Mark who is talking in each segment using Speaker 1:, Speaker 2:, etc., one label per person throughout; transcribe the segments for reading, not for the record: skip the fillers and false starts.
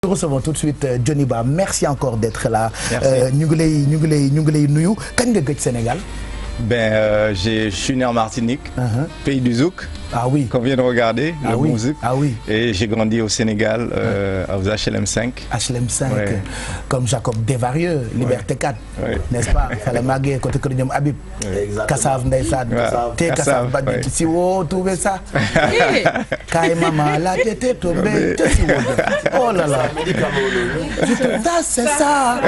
Speaker 1: Nous recevons tout de suite Johnny Ba. Merci encore d'être là. ñu ngi lay nuyu. Kañ nga gëj Sénégal?
Speaker 2: Je suis né en Martinique, pays du Zouk.
Speaker 1: Ah oui.
Speaker 2: Qu'on vient de regarder, le bon Zouk.
Speaker 1: Ah oui.
Speaker 2: Et j'ai grandi au Sénégal, aux HLM 5.
Speaker 1: HLM 5, comme Jacob Desvarieux, Liberté 4, n'est-ce pas? Fallait maguer côté que ñoom Habib. Kassav ndeysaan. Te Kassav ba ñu si woo trouvé ça. Kay maman la tête tombée te si woo. Oh là là. Ça c'est ça.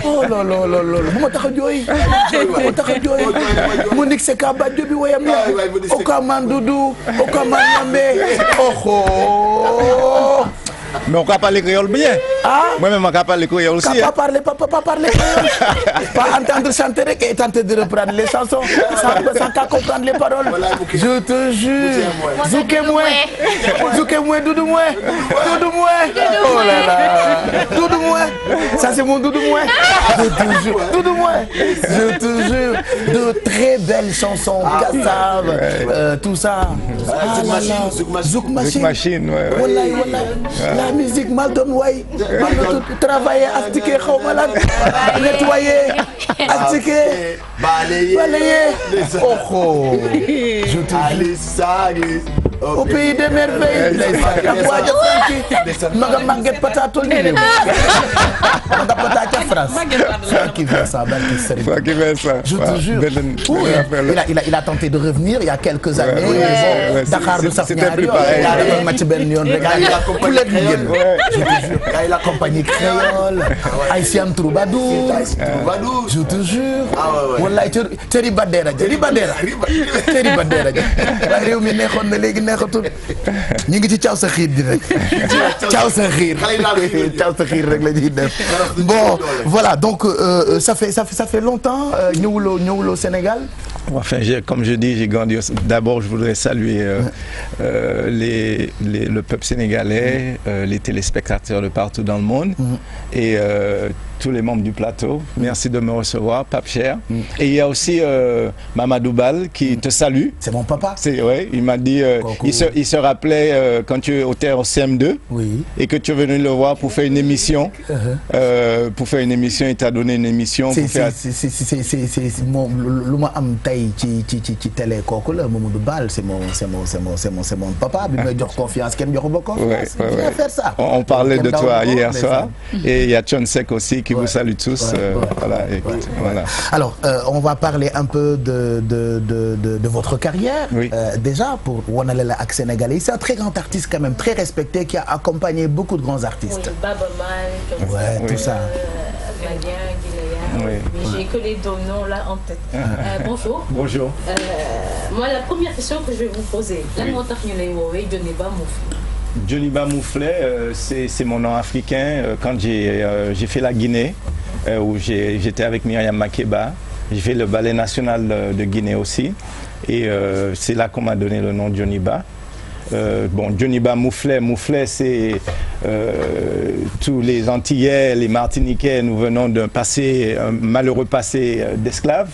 Speaker 1: Oh là là là là. Bu ma tax a jooy. Bu ma tax a jooy. Monique Seka ba jobi woyam la. Doudou, au commande oh.
Speaker 2: Mais on peut parler créole bien.
Speaker 1: Ah?
Speaker 2: Moi-même, on peut parler créole aussi.
Speaker 1: Pas parler créole. Pas entendre chanter et tenter de reprendre les chansons sans qu'à comprendre les paroles. Je te jure. Zouké-moi, Doudou-moi. Oh là là. Doudou-moi. Ça, c'est mon Doudou-moi. Je te jure. Doudou-moi. Je te jure. De très belles chansons. Kassav, tout ça. Zouk Machine. Wallahi. La musique mal donne way. Travailler, astiquer, nettoyer, astiquer, balayer. Oh, je te jure. Au pays des merveilles. Maga Maguette Patato Maga Patata France. Franck qui fait ça. Je te jure. Il a tenté de revenir il y a quelques années. Dakar de Safniari. Il a match Bennion. Il a compagnie créole. Haïtien Troubadour. Je te jure. Wallahi Thierry Badera. Réew mi neexoon na léegi neexatul ñu ngi ci caw sa xiir di rek caw sa xiir rek la ñuy def. Bon voilà donc ça fait longtemps ñëwuloo Sénégal.
Speaker 2: Enfin, comme je dis, j'ai grandi. D'abord, je voudrais saluer le peuple sénégalais, les téléspectateurs de partout dans le monde et tous les membres du plateau. Merci de me recevoir, Pape Cher. Et il y a aussi Mamadou Bal qui te salue.
Speaker 1: C'est mon papa.
Speaker 2: Ouais, il m'a dit, il se rappelait quand tu étais au CM2 et que tu es venu le voir pour faire une émission. Il t'a donné une émission.
Speaker 1: C'est mon ci télé kooku la Mamadou Bal c'est mon papa bi may jox confiance kenn joxu ba confiance. Faire ça.
Speaker 2: On parlait de toi hier soir et il y a Thione Seck aussi qui vous salue tous. Voilà.
Speaker 1: Alors on va parler un peu de votre carrière. Déjà pour wanale la ak sénégalais, c'est un très grand artiste quand même, très respecté, qui a accompagné beaucoup de grands artistes.
Speaker 3: Oui, Baba Mal,
Speaker 1: tout ça.
Speaker 3: Mais j'ai que les deux noms là en tête. Bonjour.
Speaker 2: Bonjour.
Speaker 3: Moi, la première question que je vais vous poser, la montagne lay woowee Johnny Ba Mouflé.
Speaker 2: Johnny Ba Mouflé, c'est mon nom africain. Quand j'ai fait la Guinée, où j'étais avec Myriam Makeba, j'ai fait le ballet national de Guinée aussi. Et c'est là qu'on m'a donné le nom Johnny Ba. Johnny Ba Mouflé, c'est tous les Antillais, les Martiniquais, nous venons d'un malheureux passé d'esclaves.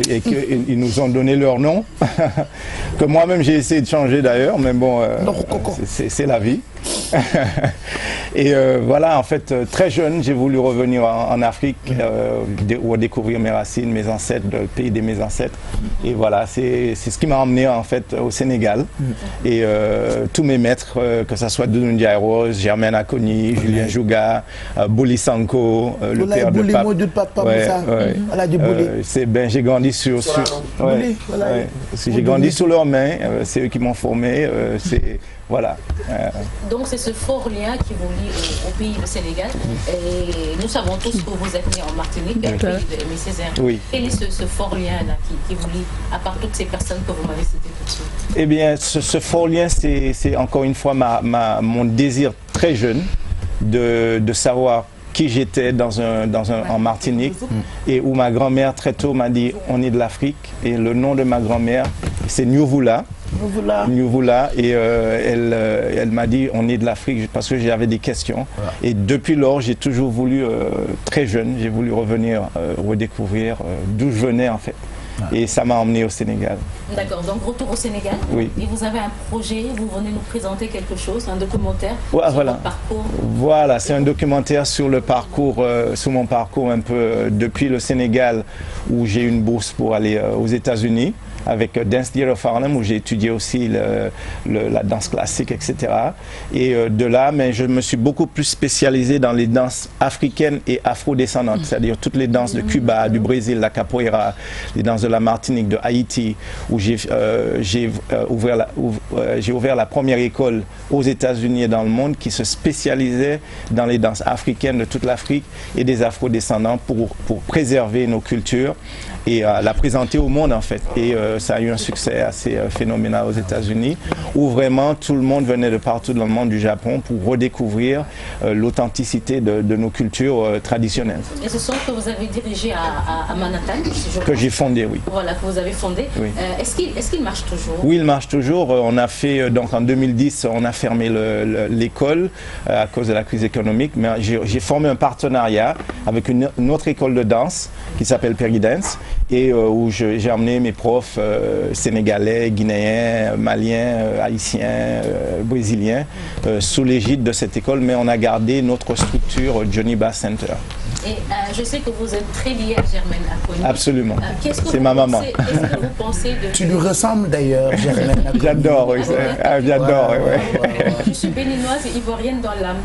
Speaker 2: Et qu'ils nous ont donné leur nom, que moi-même j'ai essayé de changer d'ailleurs, mais bon, c'est la vie. Et voilà, en fait, très jeune, j'ai voulu revenir en Afrique, découvrir mes racines, mes ancêtres, le pays de mes ancêtres. Et voilà, c'est ce qui m'a emmené en fait au Sénégal. Et tous mes maîtres, que ce soit Doudou Ndiaye Rose, Germaine Acogny, Julien Jouga, Bouli Sanko, le père de Pape. J'ai grandi j'ai grandi sous leurs mains, c'est eux qui m'ont formé. Voilà.
Speaker 3: Donc c'est ce fort lien qui vous lie au pays du Sénégal. Et nous savons tous que vous êtes né en Martinique, le pays de Aimé Césaire. Oui. Quel est ce fort lien-là qui vous lie, à part toutes ces personnes que vous m'avez citées tout de suite?
Speaker 2: Eh bien, ce fort lien, c'est encore une fois mon désir très jeune de savoir qui j'étais en Martinique et où ma grand-mère très tôt m'a dit on est de l'Afrique et le nom de ma grand-mère c'est Nyuvula. Et elle m'a dit on est de l'Afrique parce que j'avais des questions. Et depuis lors j'ai toujours voulu, très jeune, j'ai voulu revenir redécouvrir d'où je venais en fait. Et ça m'a emmené au Sénégal.
Speaker 3: D'accord, donc retour au Sénégal.
Speaker 2: Oui.
Speaker 3: Et vous avez un projet, vous venez nous présenter quelque chose, un documentaire sur
Speaker 2: votre
Speaker 3: parcours.
Speaker 2: Voilà, c'est un documentaire sur le parcours, sur mon parcours un peu depuis le Sénégal, où j'ai eu une bourse pour aller aux États-Unis avec Dance Theatre of Harlem, où j'ai étudié aussi la danse classique, etc. Et de là, mais je me suis beaucoup plus spécialisé dans les danses africaines et afro-descendantes, c'est-à-dire toutes les danses de Cuba, du Brésil, la capoeira, les danses de la Martinique, de Haïti, où j'ai ouvert la première école aux États-Unis et dans le monde qui se spécialisait dans les danses africaines de toute l'Afrique et des afro-descendants pour préserver nos cultures et la présenter au monde en fait. Et ça a eu un succès assez phénoménal aux États-Unis, où vraiment tout le monde venait de partout dans le monde, du Japon, pour redécouvrir l'authenticité de nos cultures traditionnelles.
Speaker 3: Et ce centre que vous avez dirigé à Manhattan, si je
Speaker 2: que j'ai fondé, oui.
Speaker 3: Voilà, que vous avez fondé.
Speaker 2: Oui.
Speaker 3: Est-ce qu'il marche toujours?
Speaker 2: Oui, il marche toujours. On a fait, donc en 2010, on a fermé l'école à cause de la crise économique, mais j'ai formé un partenariat avec une autre école de danse qui s'appelle Peggy Dance, et où j'ai emmené mes profs sénégalais, guinéens, maliens, haïtiens, brésiliens sous l'égide de cette école, mais on a gardé notre structure Johnny Bass Center.
Speaker 3: Et je sais que vous êtes très lié à Germaine Acogny.
Speaker 2: Absolument. C'est ma maman.
Speaker 3: Qu'est-ce que vous pensez de...
Speaker 1: Tu lui ressembles d'ailleurs, Germaine Acogny.
Speaker 2: J'adore, oui. J'adore, oui.
Speaker 3: Je suis béninoise et ivoirienne dans l'âme.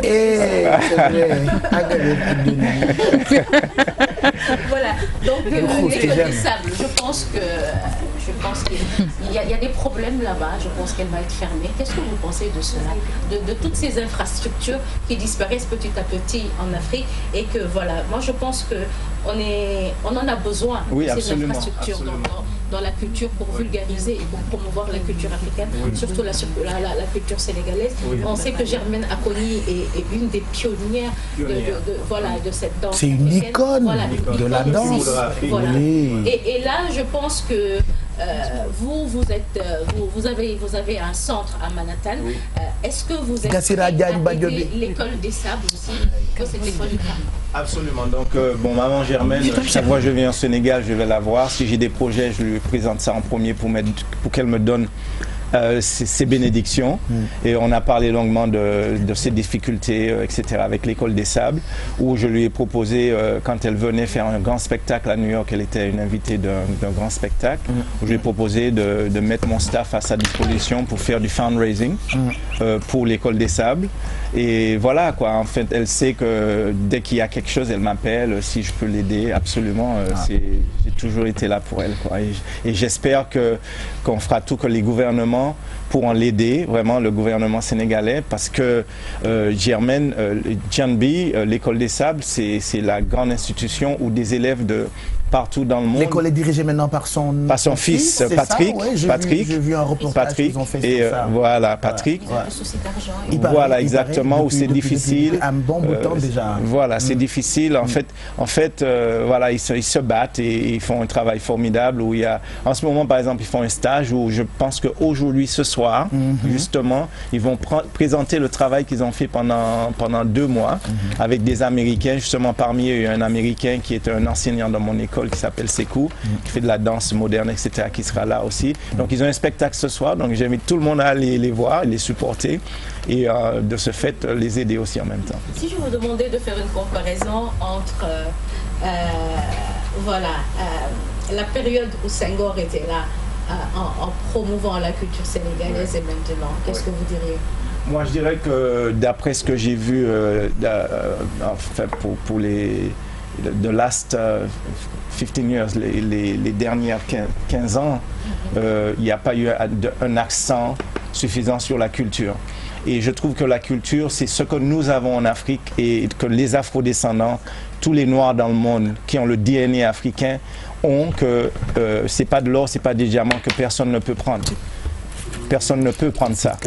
Speaker 3: Voilà. Donc, l'école des sables, je pense qu'il y a des problèmes là-bas. Je pense qu'elle va être fermée. Qu'est-ce que vous pensez de cela, de toutes ces infrastructures qui disparaissent petit à petit en Afrique, et que voilà, moi je pense qu'on en a besoin,
Speaker 2: oui,
Speaker 3: de ces infrastructures dans la culture, pour vulgariser et pour promouvoir la culture africaine, surtout la culture sénégalaise. On sait que Germaine Acogny est une des pionnières de cette danse.
Speaker 1: C'est une icône de la danse.
Speaker 3: Voilà. Et là, je pense que vous avez un centre à Manhattan. Est-ce que vous êtes l'école des sables aussi, que cette école du Cameroun?
Speaker 2: Absolument. Donc, bon, maman Germaine, chaque fois que je viens au Sénégal, je vais la voir. Si j'ai des projets, je lui présente ça en premier pour qu'elle me donne ses bénédictions. Et on a parlé longuement de ses difficultés, etc. avec l'école des sables, où je lui ai proposé, quand elle venait faire un grand spectacle à New York, elle était une invitée d'un grand spectacle, où je lui ai proposé de mettre mon staff à sa disposition pour faire du fundraising pour l'école des sables. Et voilà, quoi. En fait, elle sait que dès qu'il y a quelque chose, elle m'appelle. Si je peux l'aider, absolument. J'ai toujours été là pour elle, quoi. Et j'espère qu'on fera tout, que les gouvernements pourront l'aider, vraiment le gouvernement sénégalais, parce que Germaine, Djanbi, l'école des sables, c'est la grande institution où des élèves de partout dans le monde.
Speaker 1: L'école est dirigée maintenant par son
Speaker 2: fils, Patrick.
Speaker 1: J'ai vu un reportage qu'ils ont fait sur ça.
Speaker 2: Voilà, Patrick.
Speaker 3: Ouais.
Speaker 2: Voilà, exactement, où c'est difficile.
Speaker 1: Un bon bout de temps déjà.
Speaker 2: Voilà, c'est difficile. En fait, voilà, ils se battent et ils font un travail formidable. Où il y a, en ce moment, par exemple, ils font un stage où je pense qu'aujourd'hui, ce soir, justement, ils vont présenter le travail qu'ils ont fait pendant 2 mois avec des Américains. Justement, parmi eux, il y a un Américain qui est un enseignant dans mon école qui s'appelle Sekou, qui fait de la danse moderne, etc., qui sera là aussi. Donc, ils ont un spectacle ce soir. Donc, j'invite tout le monde à aller les voir, les supporter et de ce fait, les aider aussi en même temps.
Speaker 3: Si je vous demandais de faire une comparaison entre la période où Senghor était là, en promouvant la culture sénégalaise et maintenant, qu'est-ce que vous diriez?
Speaker 2: Moi, je dirais que d'après ce que j'ai vu, pour les the last 15 years, les dernières 15 ans, il n'y a pas eu un accent suffisant sur la culture. Et je trouve que la culture, c'est ce que nous avons en Afrique, et que les afrodescendants, tous les Noirs dans le monde qui ont le DNA africain, ont, que c'est pas de l'or, c'est pas des diamants que personne ne peut prendre. Personne ne peut prendre ça.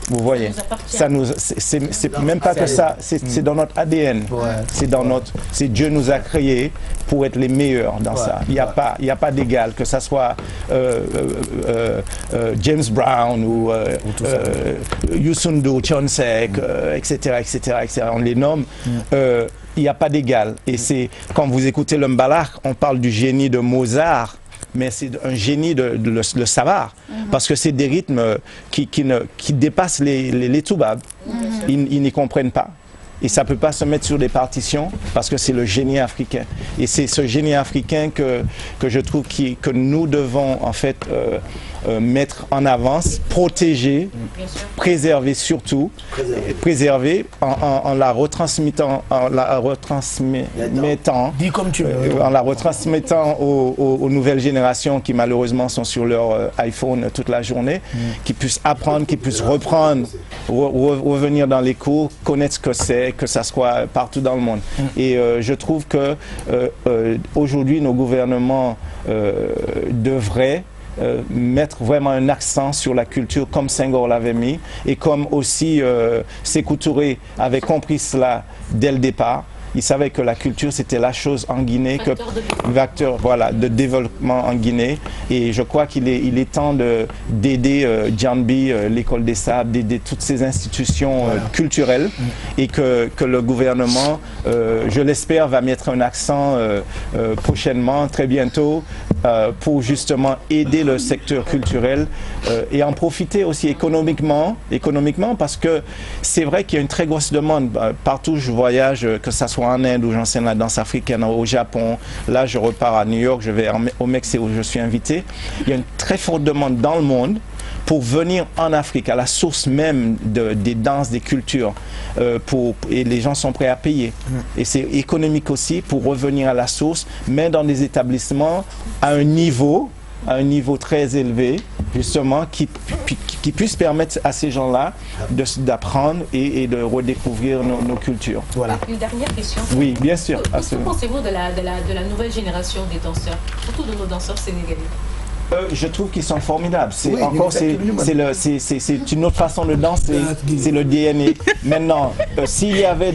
Speaker 2: Vous voyez, ça nous, c'est même pas que ça, c'est dans notre ADN. C'est Dieu nous a créés pour être les meilleurs dans ça. Il n'y a pas d'égal, que ça soit James Brown ou Youssou N'Dour, Thione Seck, etc., on les nomme. Il n'y a pas d'égal. Et c'est quand vous écoutez le Mbalax, on parle du génie de Mozart. mais c'est un génie de le savoir, parce que c'est des rythmes qui dépassent les toubabs. Ils n'y comprennent pas. Et ça ne peut pas se mettre sur des partitions parce que c'est le génie africain. Et c'est ce génie africain que je trouve que nous devons en fait mettre en avance, protéger, préserver surtout, préserver en la retransmettant,
Speaker 1: dis comme tu veux,
Speaker 2: en la retransmettant aux nouvelles générations qui malheureusement sont sur leur iPhone toute la journée, qui puissent apprendre, qui puissent reprendre, revenir dans les cours, connaître ce que c'est, que ça soit partout dans le monde. Et je trouve que aujourd'hui nos gouvernements devraient mettre vraiment un accent sur la culture comme Senghor l'avait mis et comme aussi Sékou Touré avait compris cela dès le départ. Il savait que la culture c'était la chose en Guinée, facteur voilà, de développement en Guinée, et je crois qu'il est temps d'aider Djanbi, l'école des sables, d'aider toutes ces institutions culturelles, et que le gouvernement, je l'espère, va mettre un accent prochainement, très bientôt, pour justement aider le secteur culturel et en profiter aussi économiquement parce que c'est vrai qu'il y a une très grosse demande. Partout où je voyage, que ça soit en Inde où j'enseigne la danse africaine, au Japon, là je repars à New York, je vais au Mexique où je suis invité. Il y a une très forte demande dans le monde pour venir en Afrique, à la source même des danses, des cultures, et les gens sont prêts à payer. Et c'est économique aussi pour revenir à la source, mais dans des établissements à un niveau très élevé, justement, qui puisse permettre à ces gens-là d'apprendre et de redécouvrir nos cultures.
Speaker 3: Voilà. Une dernière question.
Speaker 2: Oui, bien sûr.
Speaker 3: Que pensez-vous de la nouvelle génération des danseurs, surtout de nos danseurs sénégalais?
Speaker 2: Je trouve qu'ils sont formidables. C'est une autre façon de danser. C'est le DNA. Maintenant, s'il y avait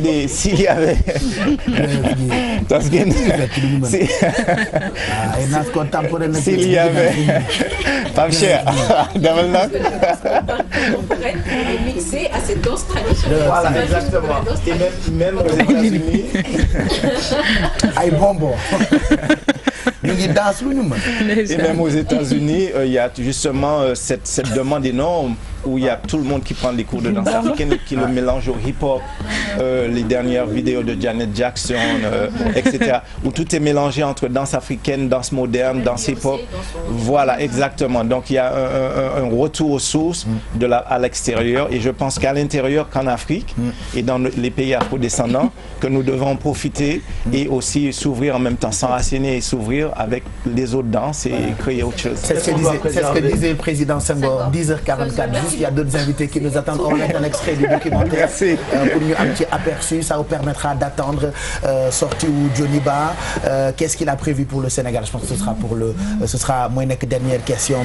Speaker 2: pas cher.
Speaker 3: Mixé à cette danse traditionnelle.
Speaker 2: Voilà, exactement. Et même aux États-Unis.
Speaker 1: Aïe bonbon.
Speaker 2: Et même aux États-Unis, il y a justement cette demande énorme où il y a tout le monde qui prend des cours de danse africaine, qui le mélange au hip-hop, les dernières vidéos de Janet Jackson, etc. Où tout est mélangé entre danse africaine, danse moderne, danse hip-hop. Voilà, exactement. Donc il y a un retour aux sources à l'extérieur, et je pense qu'à l'intérieur, qu'en Afrique et dans les pays afro-descendants, que nous devons profiter et aussi s'ouvrir en même temps, s'enraciner et s'ouvrir avec les autres danses et créer autre chose.
Speaker 1: C'est ce que disait le président Senghor, 10h44. Il y a d'autres invités qui nous attendent. On met un extrait du documentaire pour nous un petit aperçu. Ça vous permettra d'attendre sortie ou Johnny Ba. Qu'est-ce qu'il a prévu pour le Sénégal? Je pense que ce sera moins que dernière question.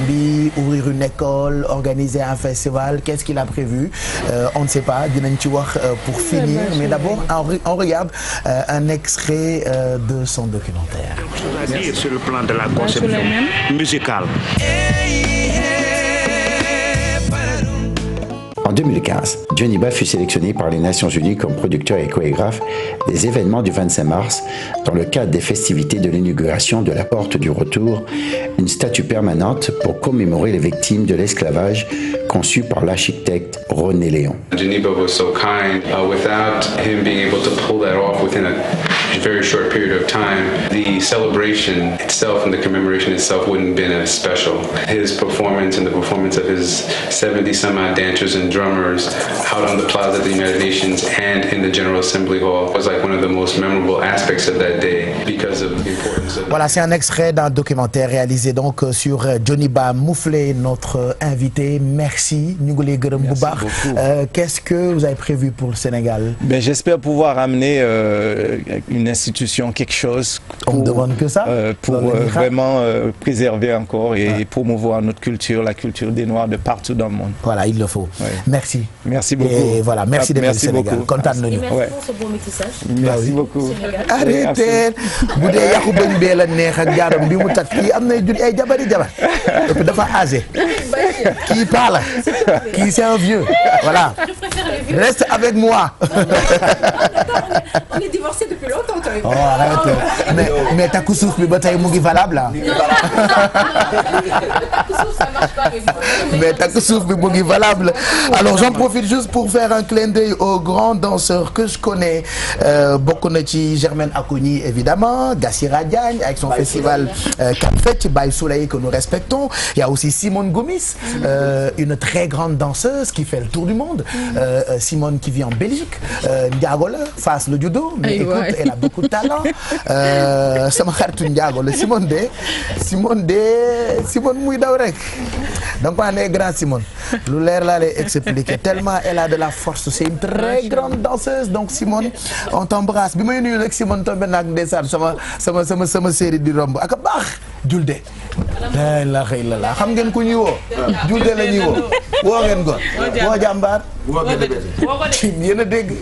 Speaker 1: Ouvrir une école, organiser un festival. Qu'est-ce qu'il a prévu? On ne sait pas. Pour finir. Mais d'abord, on regarde un extrait de son documentaire.
Speaker 4: Sur le plan de la conception musicale.
Speaker 5: En 2015, Johnny Ba fut sélectionné par les Nations Unies comme producteur et chorégraphe des événements du 25 mars dans le cadre des festivités de l'inauguration de la Porte du Retour, une statue permanente pour commémorer les victimes de l'esclavage conçue par l'architecte René Léon.
Speaker 6: Johnny Ba was so kind. Without him being able to pull that off within a very short period of time, the celebration itself and the commemoration itself wouldn't have been as special. His performance and the performance of his 70-some-odd dancers and drummers out on the plaza at the United Nations and in the General Assembly Hall was like one of the most memorable aspects of that day because of the importance of...
Speaker 1: Voilà, c'est un extrait d'un documentaire réalisé donc sur Johnny Ba Mouflé, notre invité. Merci. Qu'est-ce que vous avez prévu pour le Sénégal?
Speaker 2: Ben, j'espère pouvoir amener une institution, quelque chose
Speaker 1: pour, on ne demande que ça,
Speaker 2: pour vraiment préserver encore et promouvoir notre culture, la culture des Noirs de partout dans le monde.
Speaker 1: Voilà, il le faut. Ouais. Merci.
Speaker 2: Merci beaucoup.
Speaker 1: Et voilà, merci d'être
Speaker 2: merci
Speaker 1: au Sénégal.
Speaker 2: Beaucoup.
Speaker 1: Content de nous.
Speaker 3: Merci pour ce beau métissage.
Speaker 2: Merci beaucoup.
Speaker 1: Arrêtez. Vous devez y avoir belle neex ak jaaram bi mu tak ki am na ay jabari jabar dafa âgé qui parle qui c'est un vieux voilà reste avec moi
Speaker 3: on est divorcés depuis longtemps.
Speaker 1: oh arrête mais takku suuf bi ba tey mu ngi valable là. mais takku suuf bi mu ngi valable. Alors j'en profite juste pour faire un clin d'œil aux grands danseurs que je connais bokk na ci Germaine Acogny évidemment, Gassira Diagne avec son festival Cap-Fête, Baye Soleil que nous respectons. Il y a aussi Simone Gomis, une très grande danseuse qui fait le tour du monde. Simone qui vit en Belgique. Ndiago la Fass le judo, mais écoute, elle a beaucoup de talent. Sama xaritu Ndiago la Simone muy daw rek. donc maa ne grand Simone lu leer laa lay expliquer tellement elle a de la force, c'est une très grande danseuse. Donc Simone on t'embrasse. Bi may nuyu rek Simone tombé naag ndeysaan sama série di romb ak a baax julde la ilaha illallah. Xam ngeen ku ñuy woo julde la ñuy woo ngeen ko woo jàmbaar yéen a dégg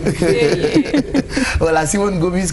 Speaker 1: voilà Simone Gomis.